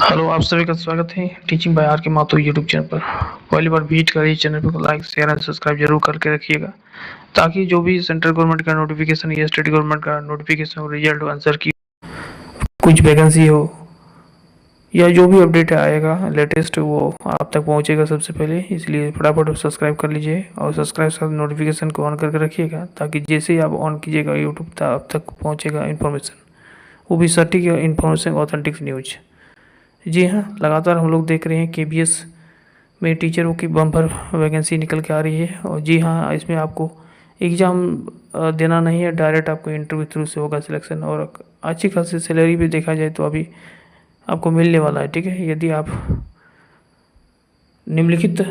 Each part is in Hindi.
हेलो, आप सभी का स्वागत है टीचिंग बाय आर के माथुर यूट्यूब चैनल पर। पहली बार विजिट करिए चैनल को लाइक शेयर एंड सब्सक्राइब जरूर करके रखिएगा, ताकि जो भी सेंट्रल गवर्नमेंट का नोटिफिकेशन या स्टेट गवर्नमेंट का नोटिफिकेशन हो, रिजल्ट हो, आंसर की कुछ वैकेंसी हो या जो भी अपडेट आएगा लेटेस्ट, वो आप तक पहुंचेगा सबसे पहले। इसलिए फटाफट सब्सक्राइब कर लीजिए और सब्सक्राइब साथ नोटिफिकेशन को ऑन करके रखिएगा, ताकि जैसे ही आप ऑन कीजिएगा यूट्यूब आप तक पहुँचेगा इन्फॉर्मेशन, वो भी सटीक इन्फॉर्मेशन, ऑथेंटिक न्यूज। जी हाँ, लगातार हम लोग देख रहे हैं केबीएस में टीचरों की बम्पर वैकेंसी निकल के आ रही है। और जी हाँ, इसमें आपको एग्ज़ाम देना नहीं है, डायरेक्ट आपको इंटरव्यू थ्रू से होगा सिलेक्शन। और अच्छी खासी सैलरी भी देखा जाए तो अभी आपको मिलने वाला है। ठीक है, यदि आप निम्नलिखित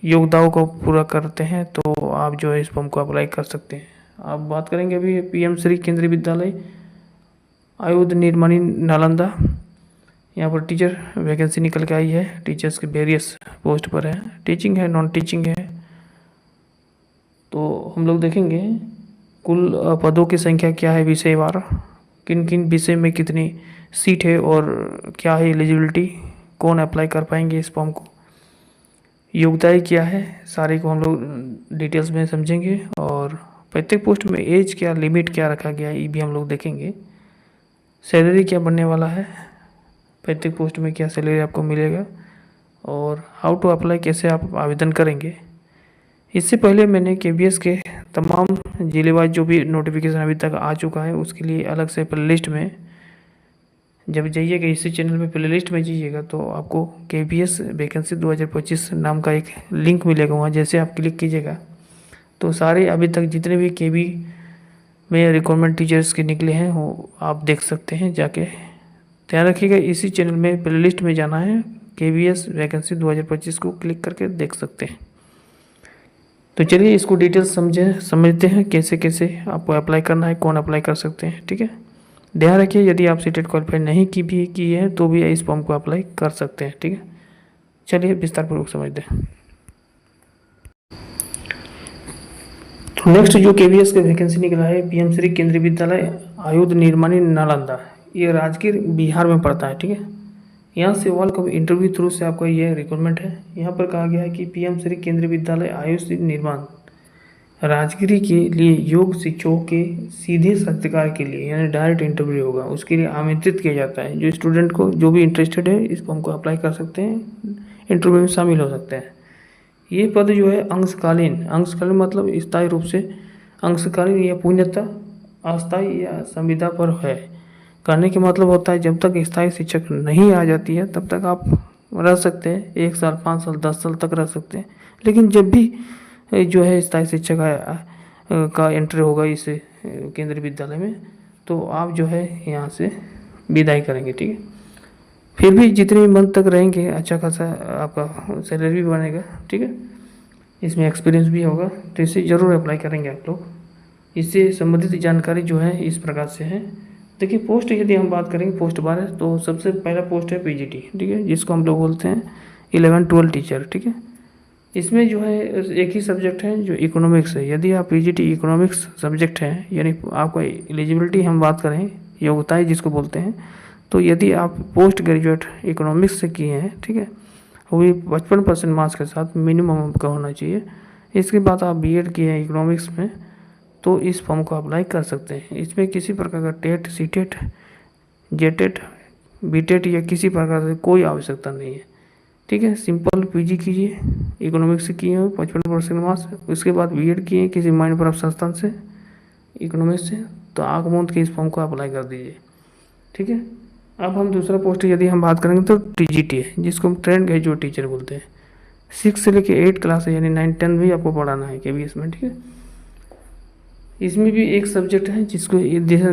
योग्यताओं को पूरा करते हैं तो आप जो है इस फॉर्म को अप्लाई कर सकते हैं। आप बात करेंगे अभी पीएम श्री केंद्रीय विद्यालय आयुध निर्माणी नालंदा, यहाँ पर टीचर वैकेंसी निकल के आई है। टीचर्स के वेरियस पोस्ट पर है, टीचिंग है, नॉन टीचिंग है। तो हम लोग देखेंगे कुल पदों की संख्या क्या है विषयवार, किन किन विषय में कितनी सीट है और क्या है एलिजिबिलिटी, कौन अप्लाई कर पाएंगे इस फॉर्म को, योग्यताएं क्या है, सारे को हम लोग डिटेल्स में समझेंगे। और प्रत्येक पोस्ट में एज क्या, लिमिट क्या रखा गया है, ये भी हम लोग देखेंगे। सैलरी क्या बनने वाला है, प्रत्येक पोस्ट में क्या सैलरी आपको मिलेगा, और हाउ टू अप्लाई, कैसे आप आवेदन करेंगे। इससे पहले मैंने केबीएस के तमाम जिलेवार जो भी नोटिफिकेशन अभी तक आ चुका है उसके लिए अलग से प्लेलिस्ट में, जब जाइएगा इसी चैनल में प्लेलिस्ट में जाइएगा तो आपको केबीएस वैकेंसी 2025 नाम का एक लिंक मिलेगा। वहाँ जैसे आप क्लिक कीजिएगा तो सारे अभी तक जितने भी केबी में रिक्वायरमेंट टीचर्स के निकले हैं वो आप देख सकते हैं जाके। ध्यान रखिएगा, इसी चैनल में प्लेलिस्ट में जाना है, केबीएस वैकेंसी 2025 को क्लिक करके देख सकते हैं। तो चलिए इसको डिटेल्स समझते हैं कैसे कैसे आपको अप्लाई करना है, कौन अप्लाई कर सकते हैं। ठीक है, ध्यान रखिए यदि आप सीटेट क्वालिफाई नहीं की है तो भी इस फॉर्म को अप्लाई कर सकते हैं। ठीक है, चलिए विस्तारपूर्वक समझते हैं। तो नेक्स्ट जो केबीएस का वैकेंसी निकला है पीएम श्री केंद्रीय विद्यालय आयुध निर्माणी नालंदा, ये राजगीर बिहार में पड़ता है। ठीक है, यहाँ से ऑल कब इंटरव्यू थ्रू से आपका ये रिक्वायरमेंट है। यहाँ पर कहा गया है कि पीएम श्री केंद्रीय विद्यालय आयुष निर्माण राजगिरी के लिए योग शिक्षकों के सीधे साक्षात्कार के लिए यानी डायरेक्ट इंटरव्यू होगा, उसके लिए आमंत्रित किया जाता है। जो स्टूडेंट को जो भी इंटरेस्टेड है इस फॉर्म को अप्लाई कर सकते हैं, इंटरव्यू में शामिल हो सकते हैं। ये पद जो है अंशकालीन मतलब स्थायी रूप से, अंशकालीन या पूर्णतः अस्थायी या संविदा पर है। करने के मतलब होता है जब तक स्थायी शिक्षक नहीं आ जाती है तब तक आप रह सकते हैं, 1 साल, 5 साल, 10 साल तक रह सकते हैं। लेकिन जब भी जो है स्थायी शिक्षक का एंट्री होगा इस केंद्रीय विद्यालय में तो आप जो है यहाँ से विदाई करेंगे। ठीक है, फिर भी जितने मंथ तक रहेंगे अच्छा खासा आपका सैलरी भी बनेगा। ठीक है, इसमें एक्सपीरियंस भी होगा, तो इसे ज़रूर अप्लाई करेंगे आप लोग। इससे संबंधित जानकारी जो है इस प्रकार से है। देखिए पोस्ट यदि हम बात करेंगे पोस्ट बार तो सबसे पहला पोस्ट है पीजीटी। ठीक है, जिसको हम लोग बोलते हैं 11-12 टीचर। ठीक है, इसमें जो है एक ही सब्जेक्ट है जो इकोनॉमिक्स है। यदि आप पीजीटी इकोनॉमिक्स सब्जेक्ट है यानी आपका एलिजिबिलिटी हम बात करें, योग्यताएं जिसको बोलते हैं, तो यदि आप पोस्ट ग्रेजुएट इकोनॉमिक्स से किए हैं, ठीक है, वो भी 55% मार्क्स के साथ मिनिमम आपका होना चाहिए। इसके बाद आप बीएड किए हैं इकोनॉमिक्स में तो इस फॉर्म को अप्लाई कर सकते हैं। इसमें किसी प्रकार का टेट, सीटेट, जेटेट, बीटेट या किसी प्रकार से कोई आवश्यकता नहीं है। ठीक है, सिंपल पीजी कीजिए, इकोनॉमिक्स से किए हो 55% मार्क्स, उसके बाद बीएड किए हैं किसी माइंड पर संस्थान से इकोनॉमिक्स से, तो आगमोद के इस फॉर्म को अप्लाई कर दीजिए। ठीक है, अब हम दूसरा पोस्ट यदि हम बात करेंगे तो टीजीटी है, जिसको हम ट्रेंड ग्रेजुएट टीचर बोलते हैं। 6 से लेकर 8 क्लास है यानी 9-10 भी आपको पढ़ाना है केबीएस में। ठीक है, इसमें भी एक सब्जेक्ट है जिसको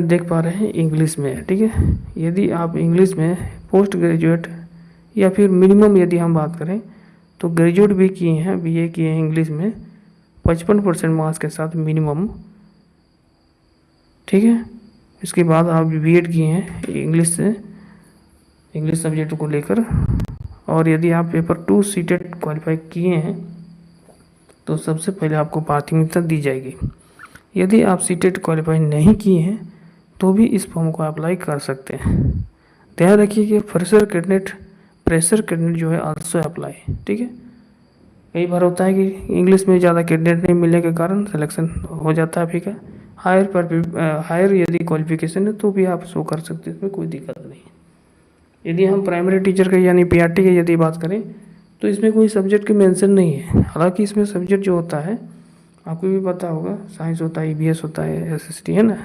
देख पा रहे हैं इंग्लिश में। ठीक है, यदि आप इंग्लिश में पोस्ट ग्रेजुएट या फिर मिनिमम यदि हम बात करें तो ग्रेजुएट भी किए हैं, बीए किए हैं इंग्लिश में 55% मार्क्स के साथ मिनिमम। ठीक है, इसके बाद आप बीएड किए हैं इंग्लिश से, इंग्लिश सब्जेक्ट को लेकर, और यदि आप पेपर 2 सीटेट क्वालिफाई किए हैं तो सबसे पहले आपको प्राथमिकता दी जाएगी। यदि आप सीटेट क्वालिफाई नहीं किए हैं तो भी इस फॉर्म को अप्लाई कर सकते हैं। ध्यान रखिए कि फ्रेशर कैंडिडेट प्रेशर कैंडिडेट जो है आल्सो अप्लाई, ठीक है। कई बार होता है कि इंग्लिश में ज़्यादा कैंडिडेट नहीं मिलने के कारण सिलेक्शन हो जाता है, ठीक है। हायर यदि क्वालिफिकेशन है तो भी आप शो कर सकते हैं, इसमें कोई दिक्कत नहीं है। यदि हम प्राइमरी टीचर के यानी पीआरटी की यदि बात करें तो इसमें कोई सब्जेक्ट की मेंशन नहीं है। हालांकि इसमें सब्जेक्ट जो होता है आपको भी पता होगा, साइंस होता है, ईवीएस होता है, एसएसटी है ना,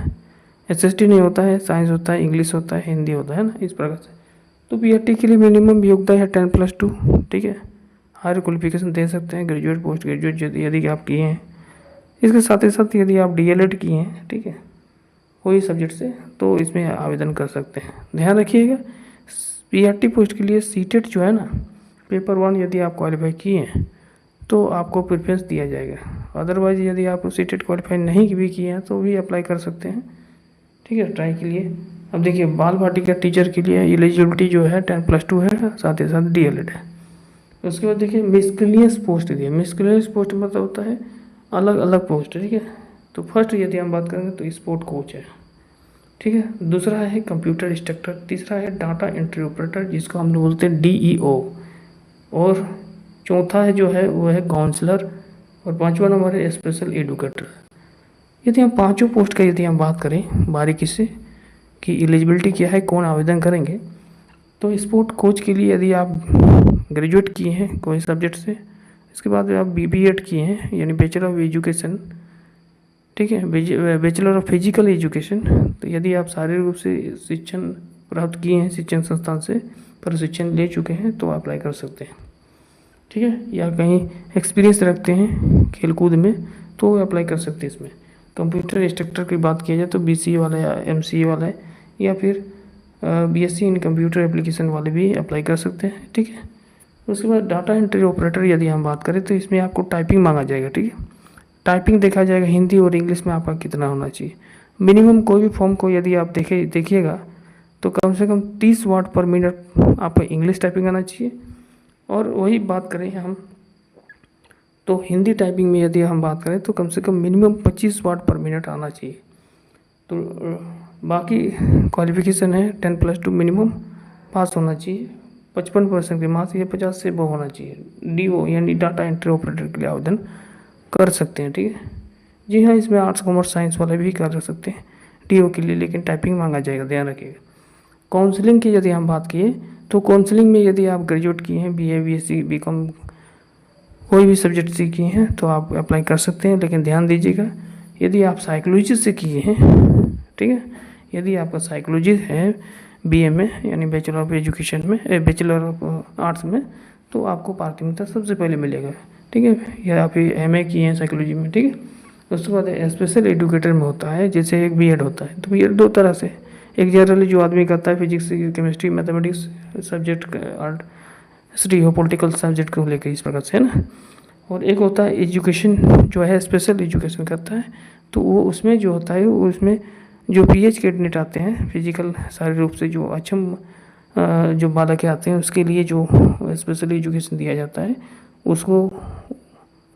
एसएसटी नहीं होता है, साइंस होता है, इंग्लिश होता है, हिंदी होता है ना, इस प्रकार से। तो पीआरटी के लिए मिनिमम योग्यता है 10+2, ठीक है। हायर क्वालिफिकेशन दे सकते हैं, ग्रेजुएट पोस्ट ग्रेजुएट यदि आप किए हैं, इसके साथ ही साथ यदि आप डीएलएड किए हैं, ठीक है, कोई सब्जेक्ट से, तो इसमें आवेदन कर सकते हैं। ध्यान रखिएगा पीआरटी पोस्ट के लिए सीटेट जो है ना, पेपर 1 यदि आप क्वालिफाई किए हैं तो आपको प्रेफरेंस दिया जाएगा। अदरवाइज यदि आप सीटेट क्वालिफाई नहीं भी किए हैं तो भी अप्लाई कर सकते हैं, ठीक है, ट्राई के लिए। अब देखिए बाल वाटिका टीचर के लिए एलिजिबिलिटी जो है 10+2 है, साथ ही साथ डीएलएड है। उसके बाद देखिए मिसक्लेनियस पोस्ट दिए। मिसक्लेनियस पोस्ट मतलब होता है अलग अलग पोस्ट, ठीक है। तो फर्स्ट यदि हम बात करेंगे तो स्पोर्ट कोच है, ठीक है। दूसरा है कंप्यूटर इंस्ट्रक्टर, तीसरा है डाटा एंट्री ऑपरेटर जिसको हम लोग बोलते हैं डीईओ, और चौथा है जो है वो है काउंसलर, और पांचवा नंबर है स्पेशल एडुकेटर। यदि हम पांचों पोस्ट का यदि हम बात करें बारीकी से कि एलिजिबिलिटी क्या है, कौन आवेदन करेंगे, तो स्पोर्ट कोच के लिए यदि आप ग्रेजुएट किए हैं कोई सब्जेक्ट से, इसके बाद आप बीबीएड किए हैं यानी बैचलर ऑफ एजुकेशन, ठीक है, बैचलर ऑफ फिजिकल एजुकेशन, तो यदि आप शारीरिक रूप से शिक्षण प्राप्त किए हैं, शिक्षण संस्थान से प्रशिक्षण ले चुके हैं तो अप्लाई कर सकते हैं, ठीक है। या कहीं एक्सपीरियंस रखते हैं खेलकूद में तो अप्लाई कर सकते हैं इसमें। कंप्यूटर इंस्ट्रक्टर की बात किया जाए तो बीसीए वाला या एमसीए वाला है, या फिर बीएससी इन कंप्यूटर एप्लीकेशन वाले भी अप्लाई कर सकते हैं, ठीक है। उसके बाद डाटा एंट्री ऑपरेटर यदि हम बात करें तो इसमें आपको टाइपिंग मांगा जाएगा, ठीक है। टाइपिंग देखा जाएगा हिंदी और इंग्लिश में आपका कितना होना चाहिए। मिनिमम कोई भी फॉर्म को यदि आप देखिएगा तो कम से कम 30 वर्ड पर मिनट आपको इंग्लिश टाइपिंग आना चाहिए। और वही बात करें हम तो हिंदी टाइपिंग में यदि हम बात करें तो कम से कम मिनिमम 25 वर्ड पर मिनट आना चाहिए। तो बाकी क्वालिफिकेशन है 10+2 मिनिमम पास होना चाहिए, 55% के मार्क्स या 50 से वो होना चाहिए। डीओ यानी डाटा एंट्री ऑपरेटर के लिए आवेदन कर सकते हैं, ठीक है। जी हाँ, इसमें आर्ट्स कॉमर्स साइंस वाले भी कर सकते हैं डीओ के लिए, लेकिन टाइपिंग मांगा जाएगा, ध्यान रखिएगा। काउंसलिंग की यदि हम बात किए तो काउंसलिंग में यदि आप ग्रेजुएट किए हैं, बीए बीएससी बीकॉम कोई भी सब्जेक्ट से किए हैं तो आप अप्लाई कर सकते हैं। लेकिन ध्यान दीजिएगा यदि आप साइकोलॉजी से किए हैं, ठीक है, यदि आपका साइकोलॉजी है बीए में यानी बैचलर ऑफ एजुकेशन में, बैचलर ऑफ आर्ट्स में, तो आपको प्राथमिकता सबसे पहले मिलेगा, ठीक है। या आप एमए किए हैं साइकोलॉजी में, ठीक है। उसके बाद स्पेशल एडुकेटर में होता है, जैसे एक बीएड होता है, तो बीएड 2 तरह से, एक जनरली जो आदमी करता है physics chemistry mathematics subject art history हो पॉलिटिकल सब्जेक्ट को लेकर, इस प्रकार से है ना। और एक होता है एजुकेशन जो है स्पेशल एजुकेशन करता है, तो वो उसमें जो होता है वो उसमें जो पीएच कैंडिडेट आते हैं फिजिकल शारीरिक रूप से जो अक्षम जो बालक आते हैं उसके लिए जो स्पेशल एजुकेशन दिया जाता है उसको,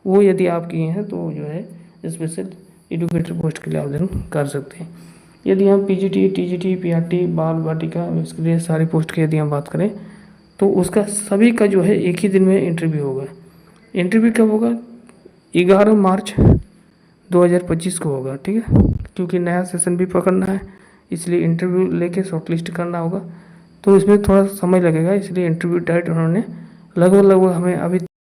वो यदि आप किए हैं तो जो है स्पेशल एडुकेटर पोस्ट के लिए आवेदन कर सकते हैं। यदि हम पीजीटी टीजीटी पीआरटी बाल वाटिका इसके लिए सारी पोस्ट की यदि हम बात करें तो उसका सभी का जो है एक ही दिन में इंटरव्यू होगा। इंटरव्यू कब होगा? 11 मार्च 2025 को होगा, ठीक है, क्योंकि नया सेशन भी पकड़ना है इसलिए इंटरव्यू लेके शॉर्टलिस्ट करना होगा, तो इसमें थोड़ा समय लगेगा, इसलिए इंटरव्यू डेट उन्होंने लगभग हमें अभी